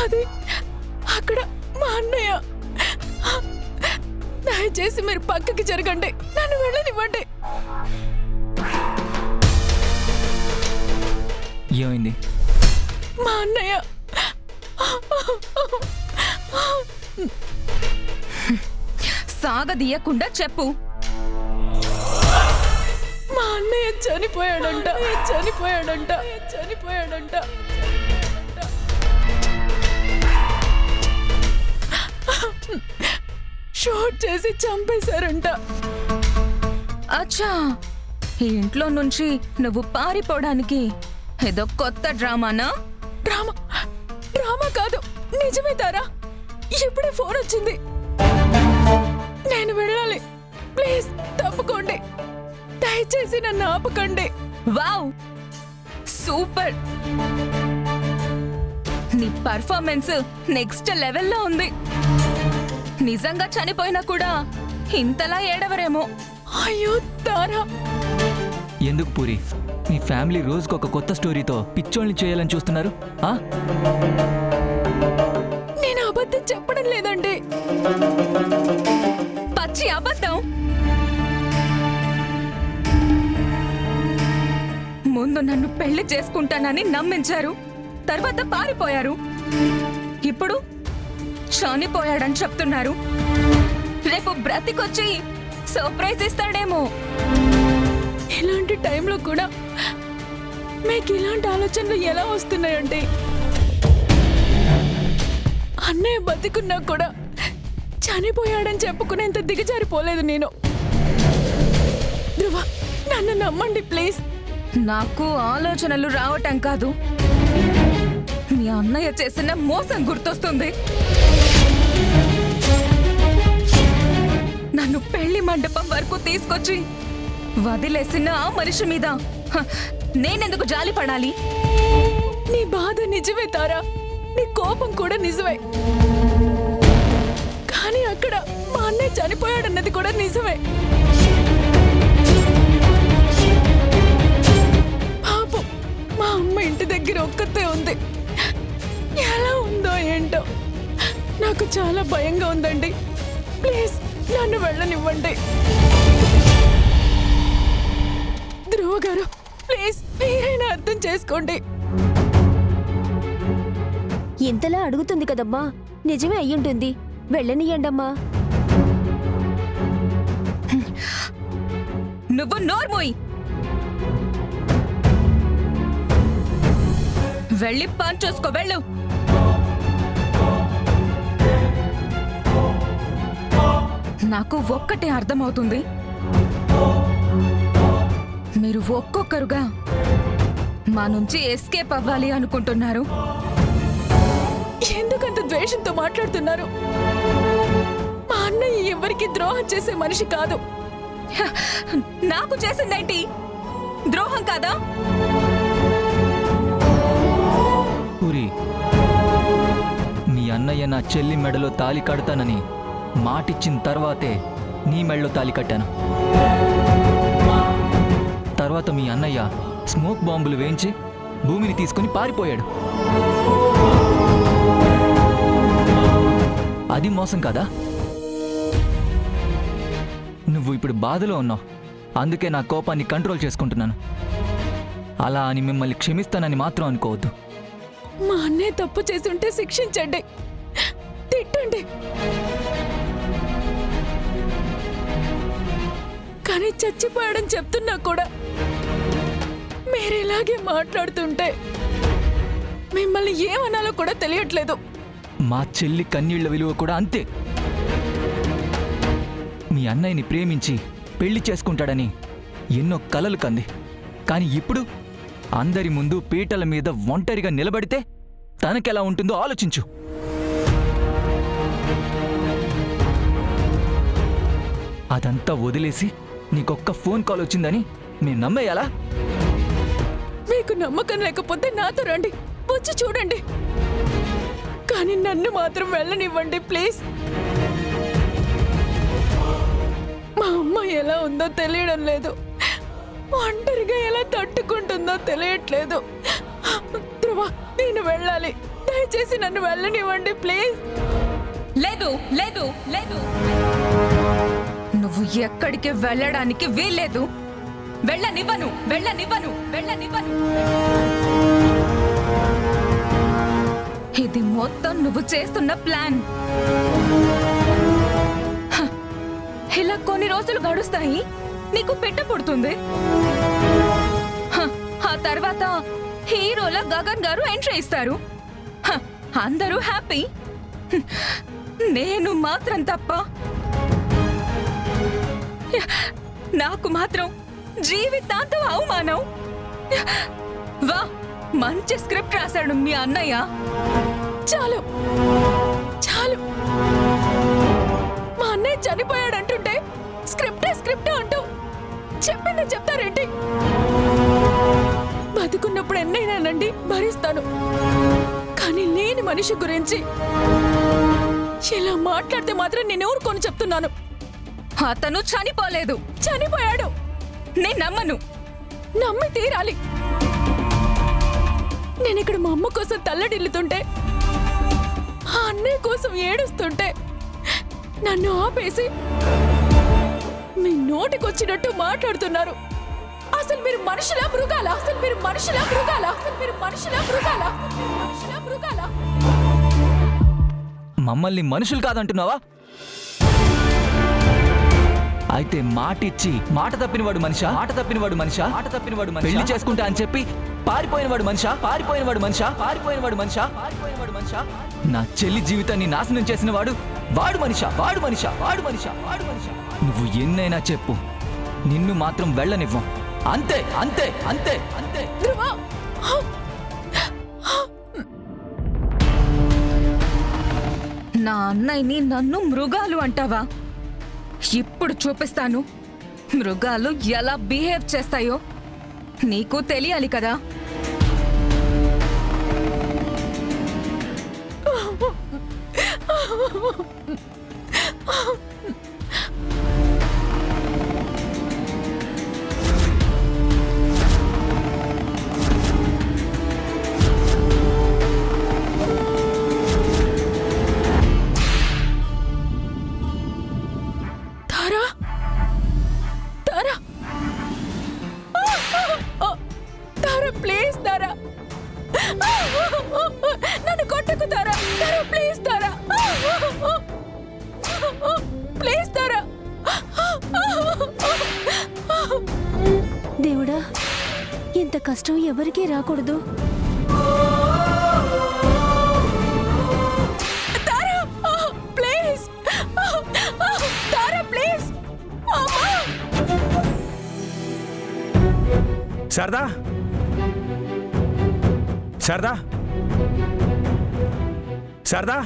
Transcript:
అది అక్కడ మా అన్నయ్య. దయచేసి మీరు పక్కకి జరగండి, నన్ను వెళ్ళనివ్వండి. ఏమైంది? మా అన్నయ్య సాగదీయకుండా చెప్పు. మా అన్నయ్య చనిపోయాడంట, చనిపోయాడంట, చనిపోయాడంట. షూట్ చేసి చంపేశారంట. అచ్చా, ఈ ఇంట్లో నుంచి నువ్వు పారిపోవడానికి ఏదో కొత్త డ్రామానా? డ్రామా డ్రామా కాదు, నిజమే తారా. ఇప్పుడే ఫోన్ వచ్చింది. నేను వెళ్ళాలి, ప్లీజ్ తప్పుకోండి. దయచేసి నన్ను ఆపకండి. Wow, super! నీ పర్ఫార్మెన్స్ నెక్స్ట్ లెవెల్లో ఉంది. నిజంగా చనిపోయినా కూడా ఇంతలా ఏడవరేమో. అయ్యో తారా, ఎందుకు పూరి మీ ఫ్యామిలీ రోజుకొక కొత్త స్టోరీతో పిచ్చోళ్ళని చేయాలని చూస్తున్నారు? నేను అబద్ధం చెప్పడం లేదండి. పచ్చి అబద్ధం. ముందు నన్ను పెళ్లి చేసుకుంటానని నమ్మించారు, తర్వాత పారిపోయారు. ఇప్పుడు చనిపోయాడని చెప్తున్నారు. రేపు బ్రతికొచ్చి సర్ప్రైజ్ ఇస్తాడేమో. ఇలాంటి టైంలో కూడా మీకు ఇలాంటి ఆలోచనలు ఎలా వస్తున్నాయండి? అన్నయ్య బతికున్నా కూడా చనిపోయాడని చెప్పుకునేంత దిగజారిపోలేదు నేను. ధ్రువ, నన్ను నమ్మండి ప్లీజ్. నాకు ఆలోచనలు రావటం కాదు, మీ అన్నయ్య చేసిన మోసం గుర్తొస్తుంది. నన్ను పెళ్లి మండపం వరకు తీసుకొచ్చి వదిలేసిన ఆ మనిషి మీద నేనెందుకు జాలి పడాలి? నీ బాధ నిజమే తారా, నీ కోపం కూడా నిజమే. కానీ అక్కడ మా అన్నయ్య చనిపోయాడన్నది కూడా నిజమే. పాపం మా అమ్మ ఇంటి దగ్గర ఒక్కతే ఉంది. ఎలా ఉందో ఏంటో నాకు చాలా భయంగా ఉందండి. ప్లీజ్ నన్ను వెళ్ళనివ్వండి. ధ్రువ గారు, ప్లీజ్ మీరైనా అర్థం చేసుకోండి. ఇంతలా అడుగుతుంది కదమ్మా, నిజమే అయ్యుంటుంది. వెళ్ళనియండమ్మా. నువ్వు నోర్మోయ్. వెళ్ళి పని చూసుకో, వెళ్ళు. నాకు ఒక్కటే అర్థమవుతుంది, మీరు ఒక్కొక్కరుగా మా నుంచి ఎస్కేప్ అవ్వాలి అనుకుంటున్నారు. ఎందుకంత ద్వేషంతో మాట్లాడుతున్నారు? మా అన్నయ్య ఎవరికి ద్రోహం చేసే మనిషి కాదు. నాకు చేసిందేంటి? ద్రోహం కాదా? పూరి, మీ అన్నయ్య నా చెల్లి మెడలో తాలి కడతానని మాటిచ్చిన తర్వాతే నీ మెడలో తాలి కట్టాను. తర్వాత మీ అన్నయ్య స్మోక్ బాంబులు వేయించి భూమిని తీసుకుని పారిపోయాడు. అది మోసం కదా? నువ్వు ఇప్పుడు బాధలో ఉన్నావు, అందుకే నా కోపాన్ని కంట్రోల్ చేసుకుంటున్నాను. అలా అని మిమ్మల్ని క్షమిస్తానని మాత్రం అనుకోవద్దు. మా అన్నయ్య తప్పు చేసుంటే శిక్షించండి, తిట్టండి. కానీ చచ్చిపోయాడని చెప్తున్నా కూడా మీరు ఇలాగే మాట్లాడుతుంటే మిమ్మల్ని ఏమనాలో కూడా తెలియట్లేదు. మా చెల్లి కన్నీళ్ల విలువ కూడా అంతే. మీ అన్నయ్యని ప్రేమించి పెళ్లి చేసుకుంటాడని ఎన్నో కలలు కంది. కానీ ఇప్పుడు అందరి ముందు పీటల మీద ఒంటరిగా నిలబడితే తనకెలా ఉంటుందో ఆలోచించు. అదంతా వదిలేసి నీకొక్క ఫోన్ కాల్ వచ్చిందని నేను నమ్మేయాలా? మీకు నమ్మకం లేకపోతే నాతో రండి, వచ్చి చూడండి. కానీ నన్ను మాత్రం వెళ్ళనివ్వండి ప్లీజ్. మా అమ్మ ఎలా ఉందో తెలియడం లేదు, ఒంటరిగా ఎలా తట్టుకుంటుందో తెలియట్లేదు. ధ్రువ, నేను వెళ్ళాలి, దయచేసి నన్ను వెళ్ళనివ్వండి ప్లీజ్. లేదు లేదు లేదు, నువ్వు ఎక్కడికి వెళ్ళడానికి వీల్లేదు. వెళ్ళనివ్వను వెళ్ళనివ్వను వెళ్ళనివ్వను. ఇది మొత్తం నువ్వు చేస్తున్న ప్లాన్. హ, ఇలా కొన్ని రోజులు గడుస్తాయి, నీకు పెట్ట పుడుతుంది. హ, ఆ తర్వాత హీరోల గగన్ గారు ఎంట్రీ ఇస్తారు. హ, అందరూ హ్యాపీ. నేను మాత్రం తప్ప నాకు మాత్రం జీవితాంతం అవమానం. వా, మంచి స్క్రిప్ట్ రాశాడు మీ అన్నయ్య. చాలు చాలు, మా అన్నయ్య చనిపోయాడంటుంటే స్క్రిప్ట్ అంటూ చెప్పింది చెప్తారేంటి? బతుకున్నప్పుడు ఎన్నైనానండి భరిస్తాను, కానీ లేని మనిషి గురించి ఇలా మాట్లాడితే మాత్రం నేను ఊరుకొని చెప్తున్నాను. అతను చనిపోలేదు. చనిపోయాడు. నేను నమ్మను. నమ్మి తీరాలి. నేను ఇక్కడ మా అమ్మ కోసం తల్లడిల్లుతుంటే, ఆ అన్నయ్య కోసం ఏడుస్తుంటే నన్ను ఆపేసి మీ నోటికొచ్చినట్టు మాట్లాడుతున్నారు. అసలు మీరు మనుషులా మృగాలా? అసలు మీరు మనుషులా మృగాలా? అసలు మీరు మనుషులా మృగాలా? మనుషులా మృగాలా? మమ్మల్ని మనుషులు కాదంటున్నావా? అయితే మాటిచ్చి మాట తప్పినవాడు మనిషా? మాట తప్పినవాడు మనిషా? మాట తప్పినవాడు మనిషా? పెళ్లి చేసుకుంటా అని చెప్పి పారిపోయినవాడు మనిషా? పారిపోయినవాడు మనిషా? పారిపోయినవాడు మనిషా? పారిపోయినవాడు మనిషా? నా చెల్లి జీవితాన్ని నాశనం చేసిన వాడు వాడు మనిషా? వాడు మనిషా? వాడు మనిషా? వాడు మనిషా? నువ్వు ఎన్నైనా చెప్పు, నిన్ను మాత్రం వెళ్ళనివ్వం. అంతే అంతే అంతే అంతే. ధ్రువ, నా అన్నయ్యని నన్ను మృగాలు అంటావా? ఇప్పుడు చూపిస్తాను మృగాలు ఎలా బిహేవ్ చేస్తాయో. నీకు తెలియాలి కదా. తారా, తారా, తారా ప్లీజ్ తారా, నన్ను కొట్టకు తారా. తారా ప్లీజ్ తారా, ప్లీజ్ తారా. దేవుడా, ఇంత కష్టం ఎవరికీ రాకూడదు. Tara please, Tara please. శారదా, శారదా, శారదా.